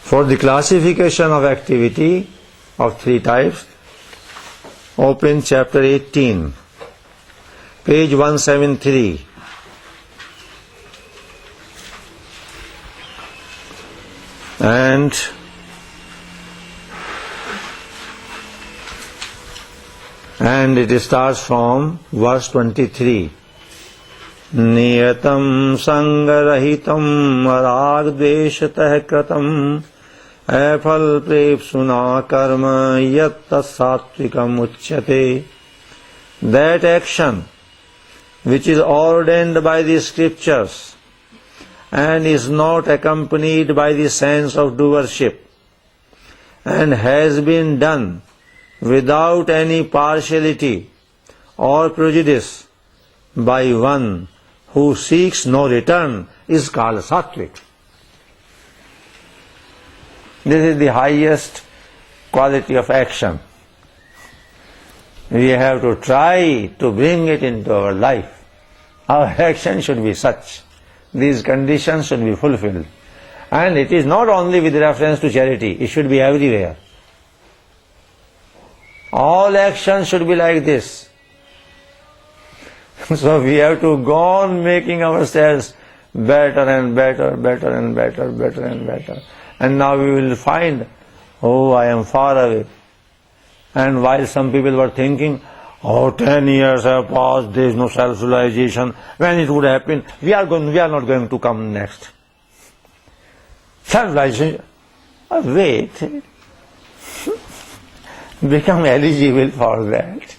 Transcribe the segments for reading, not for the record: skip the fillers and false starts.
For the classification of activity of three types, open chapter 18, page 173. And it starts from verse 23. Niyatam sangarahitam ragdeshatah kratam aphal prepsuna karma yatta satvikam uchyate. That action which is ordained by the scriptures and is not accompanied by the sense of doership and has been done without any partiality or prejudice by one who seeks no return is called sattvic. This is the highest quality of action. We have to try to bring it into our life. Our action should be such. These conditions should be fulfilled. And it is not only with reference to charity, it should be everywhere. All actions should be like this. So we have to go on making ourselves better and better, better and better, better and better. And now we will find, oh, I am far away. And while some people were thinking, oh, 10 years have passed, there is no self-realization. When it would happen, we are not going to come next. Self-realization, wait, become eligible for that.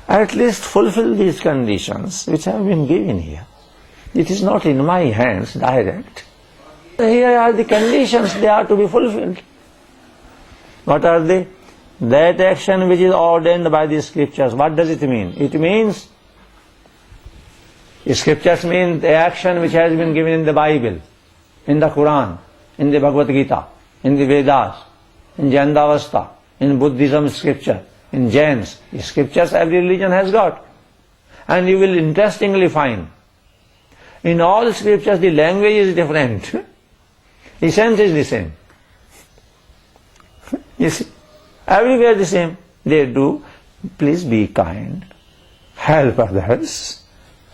At least fulfill these conditions which have been given here. It is not in my hands direct. Here are the conditions, they are to be fulfilled. What are they? That action which is ordained by the scriptures. What does it mean? It means, scriptures mean the action which has been given in the Bible, in the Quran, in the Bhagawad Gita, in the Vedas, in Jandavasta, in Buddhism scripture, in Jains. The scriptures every religion has got. And you will interestingly find, in all scriptures the language is different. The sense is the same. You see, everywhere the same. They do, please be kind, help others,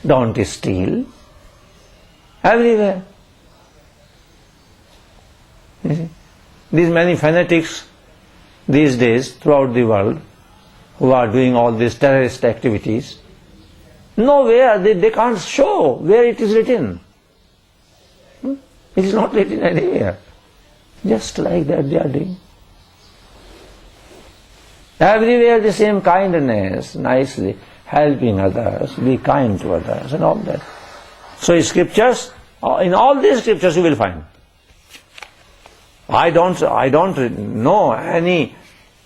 don't steal. Everywhere. You see, these many fanatics these days throughout the world who are doing all these terrorist activities, nowhere they can't show where it is written. It is not written anywhere. Just like that they are doing. Everywhere the same kindness, nicely helping others, be kind to others and all that. So scriptures, in all these scriptures you will find. I don't know any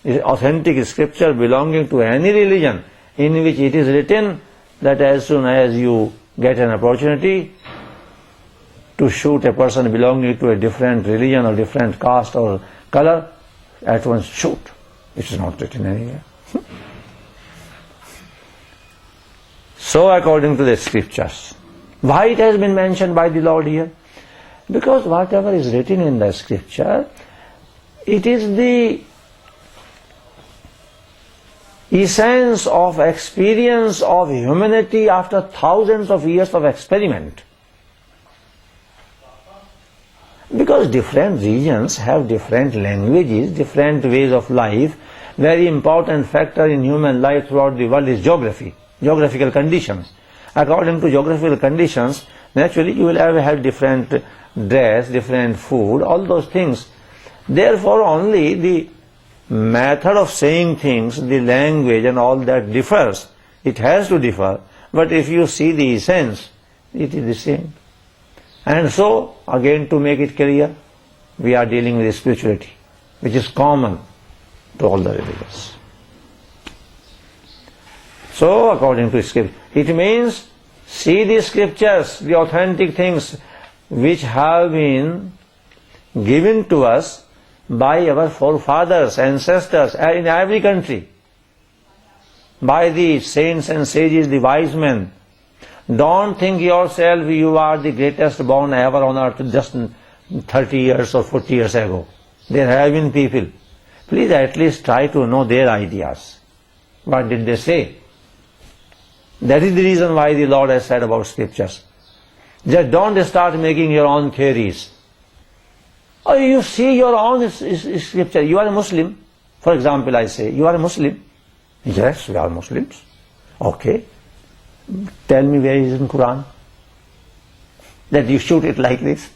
authentic scripture belonging to any religion in which it is written that as soon as you get an opportunity to shoot a person belonging to a different religion or different caste or color, at once shoot. It is not written anywhere. So according to the scriptures. Why it has been mentioned by the Lord here? Because whatever is written in the scripture, it is the essence of experience of humanity after thousands of years of experiment. Because different regions have different languages, different ways of life. Very important factor in human life throughout the world is geography, geographical conditions. According to geographical conditions, naturally you will have different dress, different food, all those things. Therefore only the method of saying things, the language and all that differs. It has to differ. But if you see the essence, it is the same. And so, again to make it clear, we are dealing with spirituality, which is common to all the religions. So, according to scripture, it means see the scriptures, the authentic things which have been given to us by our forefathers, ancestors, in every country, by the saints and sages, the wise men. Don't think yourself you are the greatest born ever on earth, just 30 years or 40 years ago. There have been people. Please at least try to know their ideas. What did they say? That is the reason why the Lord has said about scriptures. Just don't start making your own theories. Or you see your own scripture. You are a Muslim. For example, I say, you are a Muslim. Yes, we are Muslims. Okay. Tell me where is in Quran that you shoot it like this.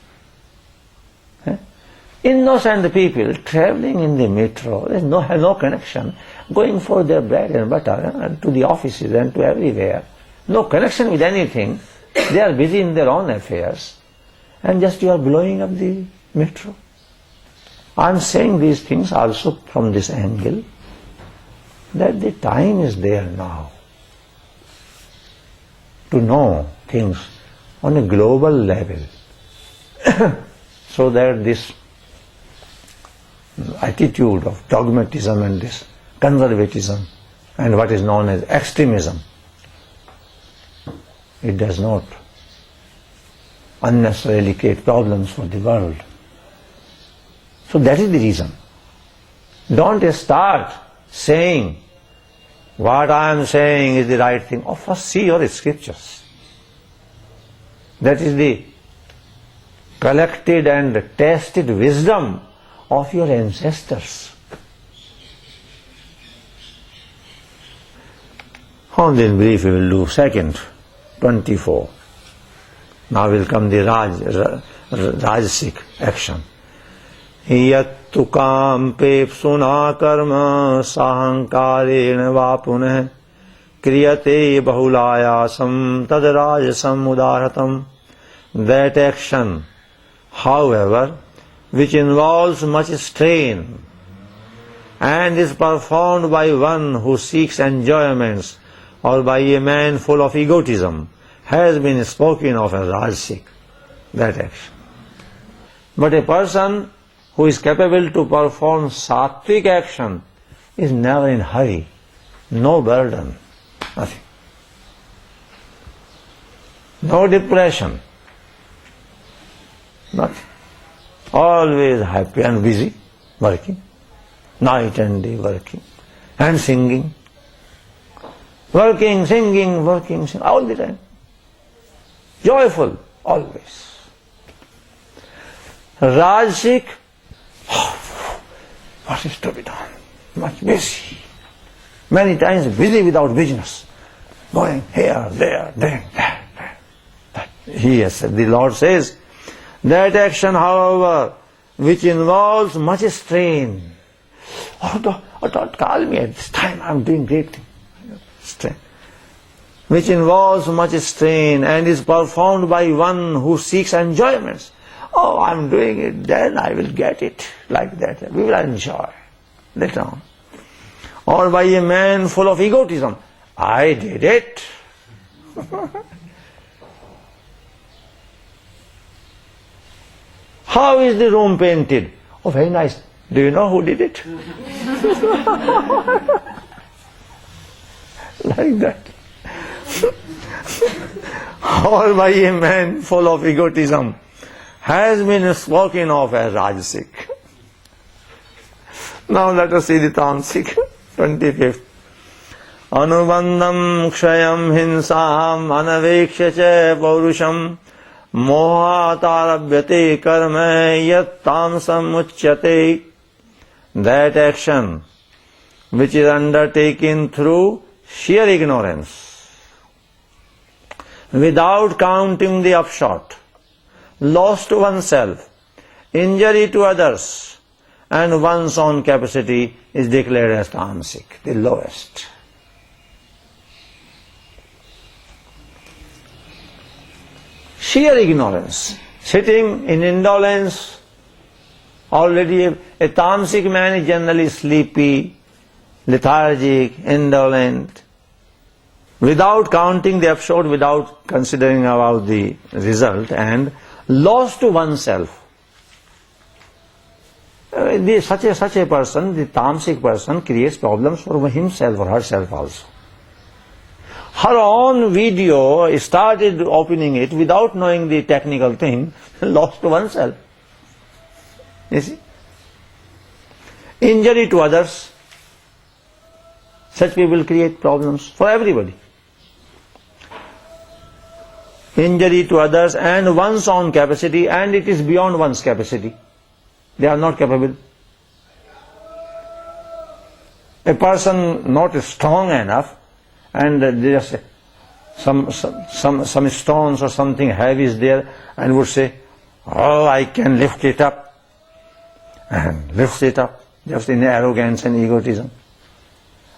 Innocent people traveling in the metro, have no connection, going for their bread and butter and to the offices and to everywhere. No connection with anything. They are busy in their own affairs. And just you are blowing up the metro. I am saying these things also from this angle, that the time is there now to know things on a global level, so that this attitude of dogmatism and this conservatism and what is known as extremism, it does not unnecessarily create problems for the world. So that is the reason. Don't start saying what I am saying is the right thing. Oh, first see your scriptures. That is the collected and tested wisdom of your ancestors. Only in brief we will do second, 24. Now will come the Rajasic action. Yattu kampe suna karma sahankarena vapuneh kriyate bahulayasam tad rajasam udaratam. That action, however, which involves much strain and is performed by one who seeks enjoyments or by a man full of egotism, has been spoken of as Rajasic, that action. But a person who is capable to perform sattvic action is never in hurry, no burden, nothing. No depression, nothing. Always happy and busy, working, night and day working, and singing. Working, singing, all the time. Joyful, always. Rajasic, what is to be done? Much busy. Many times busy without business. Going here, there, doing that. He has said, the Lord says, that action, however, which involves much strain. Don't call me at this time, I am doing great thing. Strain. Which involves much strain and is performed by one who seeks enjoyments. Oh, I am doing it, then I will get it, like that. We will enjoy later on. Or by a man full of egotism. I did it. How is the room painted? Oh, very nice. Do you know who did it? Like that. Or by a man full of egotism, has been spoken of as Rajasic. Now let us see the Tamasic, 25th. Anubandham kshayam hinsam anaveksha cha paurusham mohatarabhyate karma yat tamsam uchyate. That action which is undertaken through sheer ignorance, without counting the upshot, loss to oneself, injury to others, and one's own capacity, is declared as tamasic, the lowest. Sheer ignorance, sitting in indolence. Already a tamasic man is generally sleepy, lethargic, indolent, without counting the upshot, without considering about the result, and loss to oneself. Such a person, the tamasic person, creates problems for himself or herself also. Her own video started opening it without knowing the technical thing, lost to oneself. You see? Injury to others, such people create problems for everybody. Injury to others and one's own capacity, and it is beyond one's capacity. They are not capable. A person not strong enough, and just some stones or something heavy is there, and would say, "Oh, I can lift it up," and lifts it up, just in arrogance and egotism.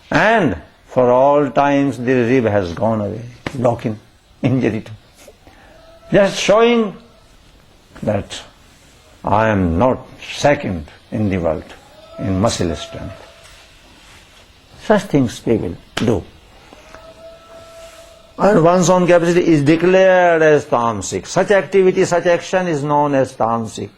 And for all times the rib has gone away, broken, injury to. Just showing that I am not second in the world in muscle strength. Such things people do. And one's own capacity is declared as tamasic. Such activity, such action is known as tamasic.